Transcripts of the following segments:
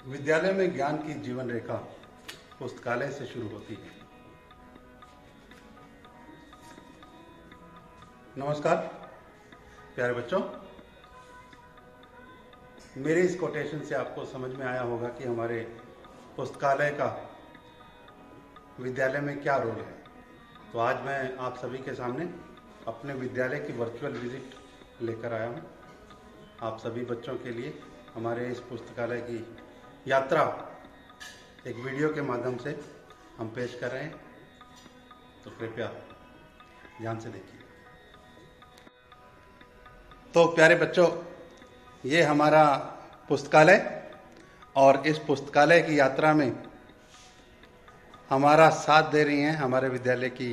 विद्यालय में ज्ञान की जीवन रेखा पुस्तकालय से शुरू होती है। नमस्कार प्यारे बच्चों, मेरे इस कोटेशन से आपको समझ में आया होगा कि हमारे पुस्तकालय का विद्यालय में क्या रोल है। तो आज मैं आप सभी के सामने अपने विद्यालय की वर्चुअल विजिट लेकर आया हूँ। आप सभी बच्चों के लिए हमारे इस पुस्तकालय की यात्रा एक वीडियो के माध्यम से हम पेश कर रहे हैं, तो कृपया ध्यान से देखिए। तो प्यारे बच्चों, ये हमारा पुस्तकालय और इस पुस्तकालय की यात्रा में हमारा साथ दे रही हैं हमारे विद्यालय की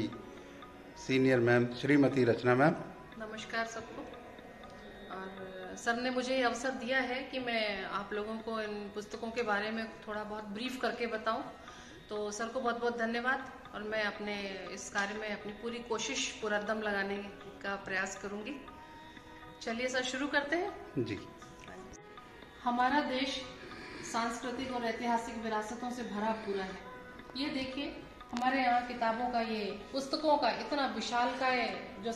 सीनियर मैम श्रीमती रचना मैम। नमस्कार सबको। और सर ने मुझे ये अवसर दिया है कि मैं आप लोगों को इन पुस्तकों के बारे में थोड़ा बहुत ब्रीफ करके बताऊं, तो सर को बहुत बहुत धन्यवाद। और मैं अपने इस कार्य में अपनी पूरी कोशिश पूरा दम लगाने का प्रयास करूंगी। चलिए सर, शुरू करते हैं जी। हमारा देश सांस्कृतिक और ऐतिहासिक विरासतों से भरा पूरा है। ये देखिए, हमारे यहाँ किताबों का, ये पुस्तकों का इतना विशाल का जो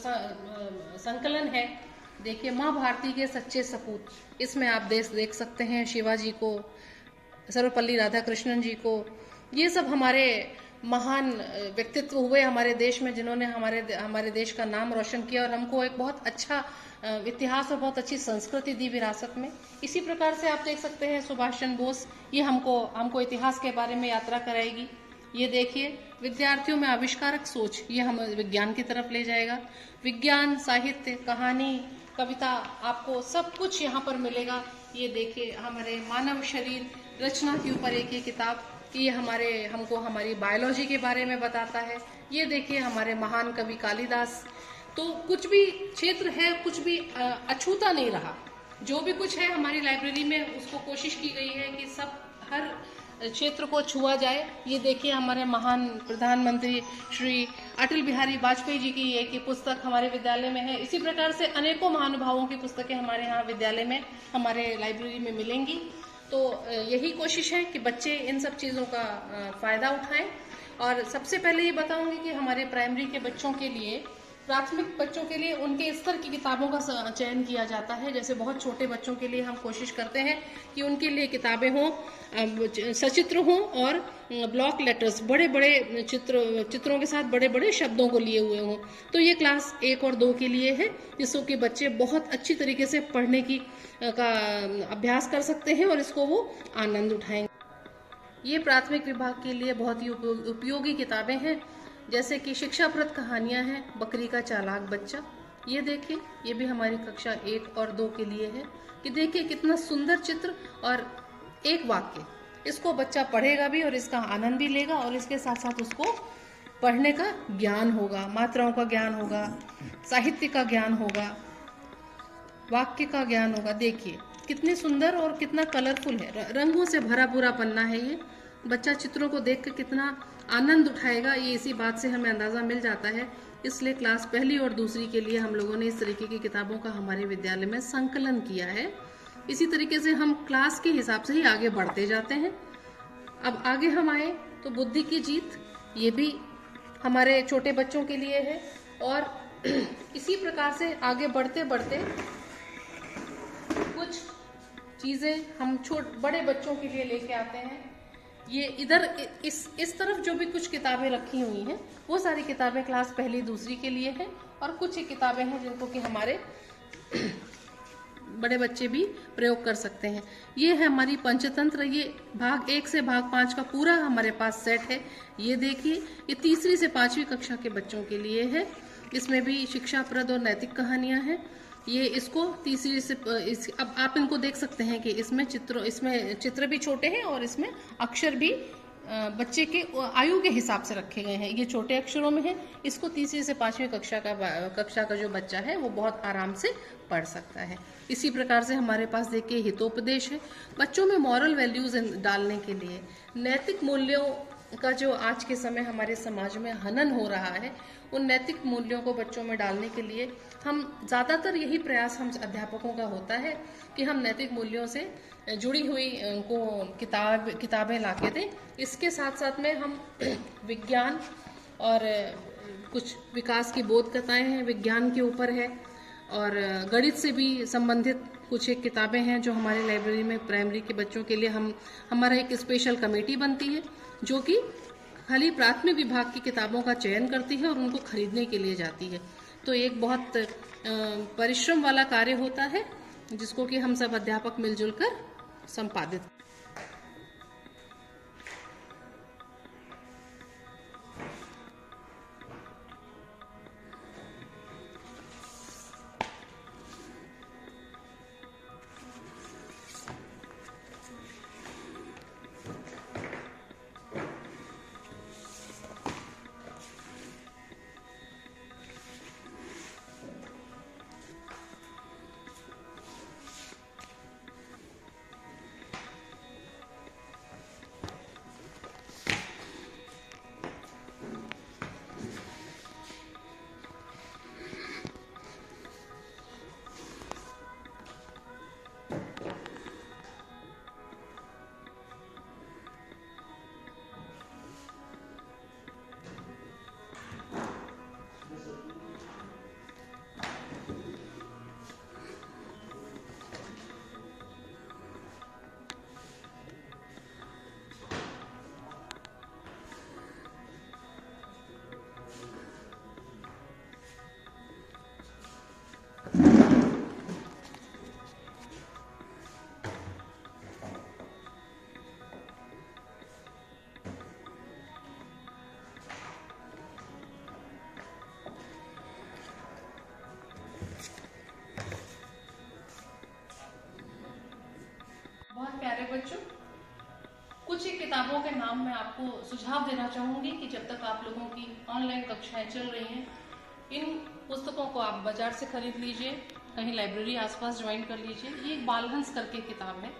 संकलन है। देखिए, माँ भारती के सच्चे सपूत, इसमें आप देख सकते हैं शिवाजी को, सर्वपल्ली राधाकृष्णन जी को। ये सब हमारे महान व्यक्तित्व हुए हमारे देश में, जिन्होंने हमारे देश का नाम रोशन किया और हमको एक बहुत अच्छा इतिहास और बहुत अच्छी संस्कृति दी विरासत में। इसी प्रकार से आप देख सकते हैं सुभाष चंद्र बोस, ये हमको इतिहास के बारे में यात्रा कराएगी। ये देखिए, विद्यार्थियों में आविष्कारक सोच, ये हमें विज्ञान की तरफ ले जाएगा। विज्ञान, साहित्य, कहानी, कविता, आपको सब कुछ यहाँ पर मिलेगा। ये देखिए, हमारे मानव शरीर रचना के ऊपर एक ये किताब, ये हमको हमारी बायोलॉजी के बारे में बताता है। ये देखिए, हमारे महान कवि कालिदास। तो कुछ भी क्षेत्र है, कुछ भी अछूता नहीं रहा। जो भी कुछ है हमारी लाइब्रेरी में, उसको कोशिश की गई है कि सब हर क्षेत्र को छुआ जाए। ये देखिए, हमारे महान प्रधानमंत्री श्री अटल बिहारी वाजपेयी जी की एक पुस्तक हमारे विद्यालय में है। इसी प्रकार से अनेकों महानुभावों की पुस्तकें हमारे यहाँ विद्यालय में, हमारे लाइब्रेरी में मिलेंगी। तो यही कोशिश है कि बच्चे इन सब चीज़ों का फायदा उठाएं। और सबसे पहले ये बताऊंगी कि हमारे प्राइमरी के बच्चों के लिए, प्राथमिक बच्चों के लिए उनके स्तर की किताबों का चयन किया जाता है। जैसे बहुत छोटे बच्चों के लिए हम कोशिश करते हैं कि उनके लिए किताबें हों, सचित्र हों और ब्लॉक लेटर्स, बड़े बड़े चित्रों के साथ बड़े बड़े शब्दों को लिए हुए हों। तो ये क्लास 1 और 2 के लिए है, जिसको कि बच्चे बहुत अच्छी तरीके से पढ़ने का अभ्यास कर सकते हैं और इसको वो आनंद उठाएंगे। ये प्राथमिक विभाग के लिए बहुत ही उपयोगी किताबें हैं, जैसे कि शिक्षाप्रद कहानियां हैं, बकरी का चालाक बच्चा। ये देखिए, ये भी हमारी कक्षा 1 और 2 के लिए है। कि देखिए कितना सुंदर चित्र और एक वाक्य, इसको बच्चा पढ़ेगा भी और इसका आनंद भी लेगा, और इसके साथ साथ उसको पढ़ने का ज्ञान होगा, मात्राओं का ज्ञान होगा, साहित्य का ज्ञान होगा, वाक्य का ज्ञान होगा। देखिए कितनी सुंदर और कितना कलरफुल है, रंगों से भरा पूरा पन्ना है ये। बच्चा चित्रों को देख कर कितना आनंद उठाएगा, ये इसी बात से हमें अंदाज़ा मिल जाता है। इसलिए क्लास 1 और 2 के लिए हम लोगों ने इस तरीके की किताबों का हमारे विद्यालय में संकलन किया है। इसी तरीके से हम क्लास के हिसाब से ही आगे बढ़ते जाते हैं। अब आगे हम आए तो बुद्धि की जीत, ये भी हमारे छोटे बच्चों के लिए है। और इसी प्रकार से आगे बढ़ते बढ़ते कुछ चीज़ें हम बड़े बच्चों के लिए लेके आते हैं। ये इधर इस तरफ जो भी कुछ किताबें रखी हुई हैं, वो सारी किताबें क्लास 1, 2 के लिए हैं। और कुछ किताबें हैं जिनको कि हमारे बड़े बच्चे भी प्रयोग कर सकते हैं। ये है हमारी पंचतंत्र, ये भाग 1 से भाग 5 का पूरा हमारे पास सेट है। ये देखिए, ये 3री से 5वीं कक्षा के बच्चों के लिए है। इसमें भी शिक्षाप्रद और नैतिक कहानियां हैं। ये इसको 3री से अब आप इनको देख सकते हैं कि इसमें चित्र भी छोटे हैं और इसमें अक्षर भी बच्चे के आयु के हिसाब से रखे गए हैं। ये छोटे अक्षरों में है। इसको 3री से 5वीं कक्षा का जो बच्चा है वो बहुत आराम से पढ़ सकता है। इसी प्रकार से हमारे पास देखिए हितोपदेश है, बच्चों में मॉरल वैल्यूज डालने के लिए, नैतिक मूल्यों का जो आज के समय हमारे समाज में हनन हो रहा है, उन नैतिक मूल्यों को बच्चों में डालने के लिए हम ज़्यादातर यही प्रयास हम अध्यापकों का होता है कि हम नैतिक मूल्यों से जुड़ी हुई उनको किताबें ला के दें। इसके साथ साथ में हम विज्ञान और कुछ विकास की बोध कथाएं हैं, विज्ञान के ऊपर है, और गणित से भी संबंधित कुछ एक किताबें हैं जो हमारे लाइब्रेरी में प्राइमरी के बच्चों के लिए हमारा एक स्पेशल कमेटी बनती है जो कि खाली प्राथमिक विभाग की किताबों का चयन करती है और उनको खरीदने के लिए जाती है। तो एक बहुत परिश्रम वाला कार्य होता है जिसको कि हम सब अध्यापक मिलजुल कर संपादित। बहुत प्यारे बच्चों, कुछ एक किताबों के नाम मैं आपको सुझाव देना चाहूंगी कि जब तक आप लोगों की ऑनलाइन कक्षाएं चल रही हैं, इन पुस्तकों को आप बाजार से खरीद लीजिए, कहीं लाइब्रेरी आसपास ज्वाइन कर लीजिए। ये एक बालहंस करके किताब है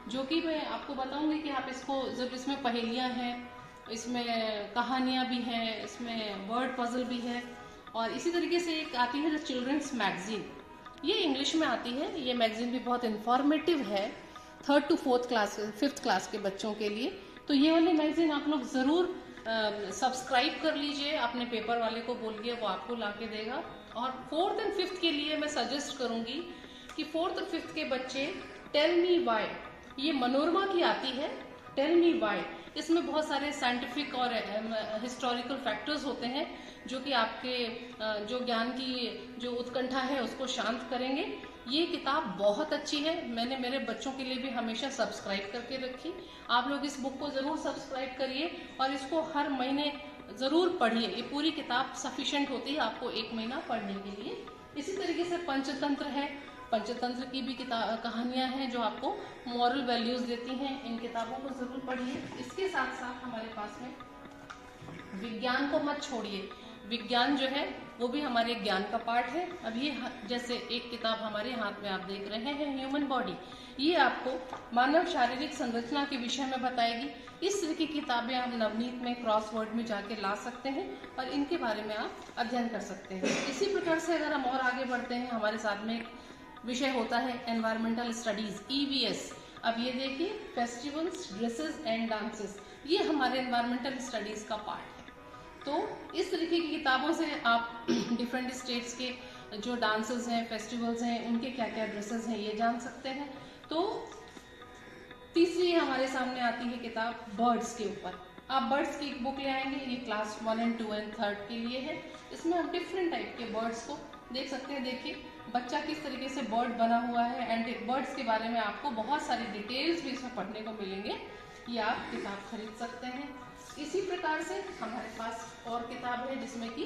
जो कि मैं आपको बताऊंगी कि आप इसको, जब इसमें पहेलियां हैं, इसमें कहानियां भी हैं, इसमें वर्ड पजल भी है, और इसी तरीके से एक आती है द चिल्ड्रंस मैगजीन, ये इंग्लिश में आती है। ये मैगजीन भी बहुत इंफॉर्मेटिव है 3rd to 4th class 5th class के बच्चों के लिए। तो ये वाली मैगजीन आप लोग ज़रूर सब्सक्राइब कर लीजिए, अपने पेपर वाले को बोलिए, वो आपको ला के देगा। और 4th and 5th के लिए मैं सजेस्ट करूंगी कि 4th और 5th के बच्चे टेल मी वाई, ये मनोरमा की आती है, टेल मी वाई। इसमें बहुत सारे साइंटिफिक और हिस्टोरिकल फैक्टर्स होते हैं जो कि आपके जो ज्ञान की जो उत्कंठा है उसको शांत करेंगे। ये किताब बहुत अच्छी है, मैंने मेरे बच्चों के लिए भी हमेशा सब्सक्राइब करके रखी। आप लोग इस बुक को ज़रूर सब्सक्राइब करिए और इसको हर महीने ज़रूर पढ़िए। ये पूरी किताब सफिशिएंट होती है आपको 1 महीना पढ़ने के लिए। इसी तरीके से पंचतंत्र है, पंचतंत्र की भी कहानियां हैं जो आपको मॉरल वैल्यूज देती हैं। इन किताबों को ज़रूर पढ़िए। इसके साथ साथ हमारे पास में विज्ञान को मत छोड़िए, विज्ञान जो है वो भी हमारे ज्ञान का पार्ट है। अब ये जैसे एक किताब हमारे हाथ में आप देख रहे हैं, ह्यूमन बॉडी, ये आपको मानव शारीरिक संरचना के विषय में बताएगी। इस तरह की किताबें आप नवनीत में क्रॉसवर्ड में जाके ला सकते हैं और इनके बारे में आप अध्ययन कर सकते हैं। इसी प्रकार से अगर हम और आगे बढ़ते हैं, हमारे साथ में एक विषय होता है एनवायरमेंटल स्टडीज, EVS। अब ये देखिए, फेस्टिवल्स, ड्रेसेस एंड डांसेस, ये हमारे एनवायरमेंटल स्टडीज का पार्ट है। तो इस तरीके की किताबों से आप डिफरेंट स्टेट्स के जो डांसेस हैं, फेस्टिवल्स हैं, उनके क्या क्या ड्रेसेस हैं, ये जान सकते हैं। तो तीसरी हमारे सामने आती है किताब बर्ड्स के ऊपर। आप बर्ड्स की एक बुक ले आएंगे, ये क्लास 1 and 2 and 3rd के लिए है। इसमें हम डिफरेंट टाइप के बर्ड्स को देख सकते हैं। देखिए बच्चा किस तरीके से बर्ड बना हुआ है, एंड बर्ड्स के बारे में आपको बहुत सारी डिटेल्स भी इसमें पढ़ने को मिलेंगे। ये आप किताब खरीद सकते हैं। इसी प्रकार से हमारे पास और किताब है जिसमें कि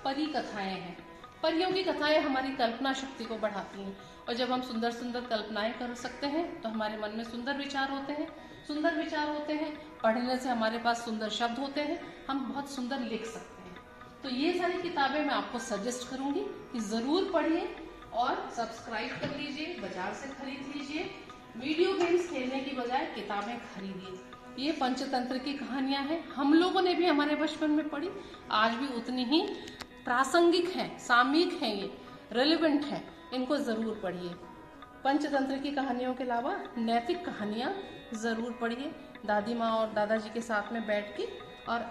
परी कथाएं हैं। परियों की कथाएं हमारी कल्पना शक्ति को बढ़ाती हैं, और जब हम सुंदर सुंदर कल्पनाएं कर सकते हैं तो हमारे मन में सुंदर विचार होते हैं। सुंदर विचार होते हैं, पढ़ने से हमारे पास सुंदर शब्द होते हैं, हम बहुत सुंदर लिख सकते हैं। तो ये सारी किताबें मैं आपको सजेस्ट करूंगी कि ज़रूर पढ़िए और सब्सक्राइब कर लीजिए, बाजार से खरीद लीजिए। वीडियो गेम्स खेलने की बजाय किताबें खरीदिए। ये पंचतंत्र की कहानियां हैं। हम लोगों ने भी हमारे बचपन में पढ़ी, आज भी उतनी ही प्रासंगिक है, सामयिक है, ये रेलेवेंट है, इनको जरूर पढ़िए। पंचतंत्र की कहानियों के अलावा नैतिक कहानियां जरूर पढ़िए दादी माँ और दादाजी के साथ में बैठ के। और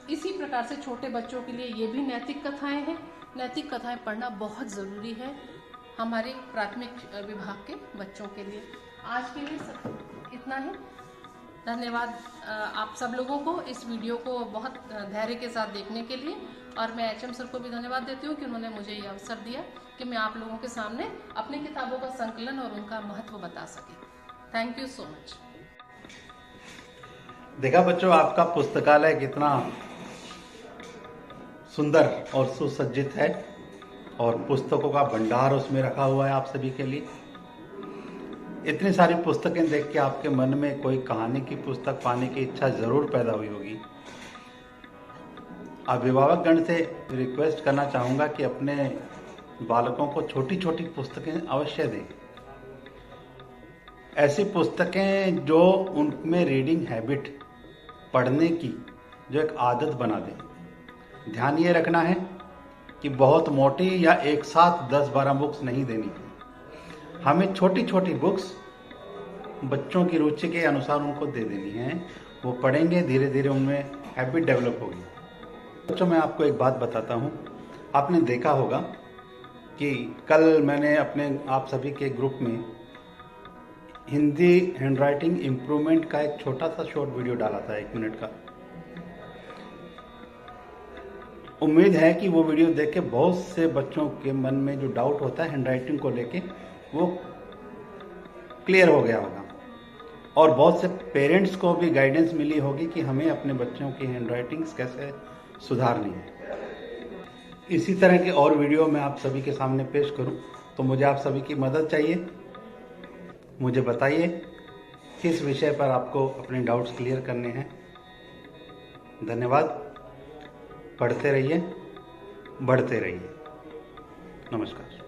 इसी प्रकार से छोटे बच्चों के लिए ये भी नैतिक कथाएं हैं। नैतिक कथाएं पढ़ना बहुत ज़रूरी है हमारे प्राथमिक विभाग के बच्चों के लिए। आज के लिए इतना ही। धन्यवाद आप सब लोगों को इस वीडियो को बहुत धैर्य के साथ देखने के लिए। और मैं HM सर को भी धन्यवाद देती हूँ कि उन्होंने मुझे ये अवसर दिया कि मैं आप लोगों के सामने अपनी किताबों का संकलन और उनका महत्व बता सकी। Thank you so much. देखा बच्चों, आपका पुस्तकालय कितना सुंदर और सुसज्जित है और पुस्तकों का भंडार उसमें रखा हुआ है आप सभी के लिए। इतनी सारी पुस्तकें देख के आपके मन में कोई कहानी की पुस्तक पाने की इच्छा जरूर पैदा हुई होगी। अभिभावकगण से रिक्वेस्ट करना चाहूँगा कि अपने बालकों को छोटी छोटी पुस्तकें अवश्य दें। ऐसी पुस्तकें जो उनमें रीडिंग हैबिट, पढ़ने की जो एक आदत बना दें। ध्यान ये रखना है कि बहुत मोटी या एक साथ 10-12 बुक्स नहीं देनी है। हमें छोटी छोटी बुक्स बच्चों की रुचि के अनुसार उनको दे देनी है। वो पढ़ेंगे, धीरे धीरे उनमें हैबिट डेवलप होगी। बच्चों, मैं आपको एक बात बताता हूँ। आपने देखा होगा कि कल मैंने अपने आप सभी के ग्रुप में हिंदी हैंडराइटिंग इम्प्रूवमेंट का एक छोटा सा शॉर्ट वीडियो डाला था, 1 मिनट का। उम्मीद है कि वो वीडियो देख के बहुत से बच्चों के मन में जो डाउट होता है हैंडराइटिंग को लेके, वो क्लियर हो गया होगा और बहुत से पेरेंट्स को भी गाइडेंस मिली होगी कि हमें अपने बच्चों की हैंडराइटिंग्स कैसे सुधारनी है। इसी तरह के और वीडियो मैं आप सभी के सामने पेश करूं तो मुझे आप सभी की मदद चाहिए। मुझे बताइए किस विषय पर आपको अपने डाउट्स क्लियर करने हैं। धन्यवाद। पढ़ते रहिए, बढ़ते रहिए। नमस्कार।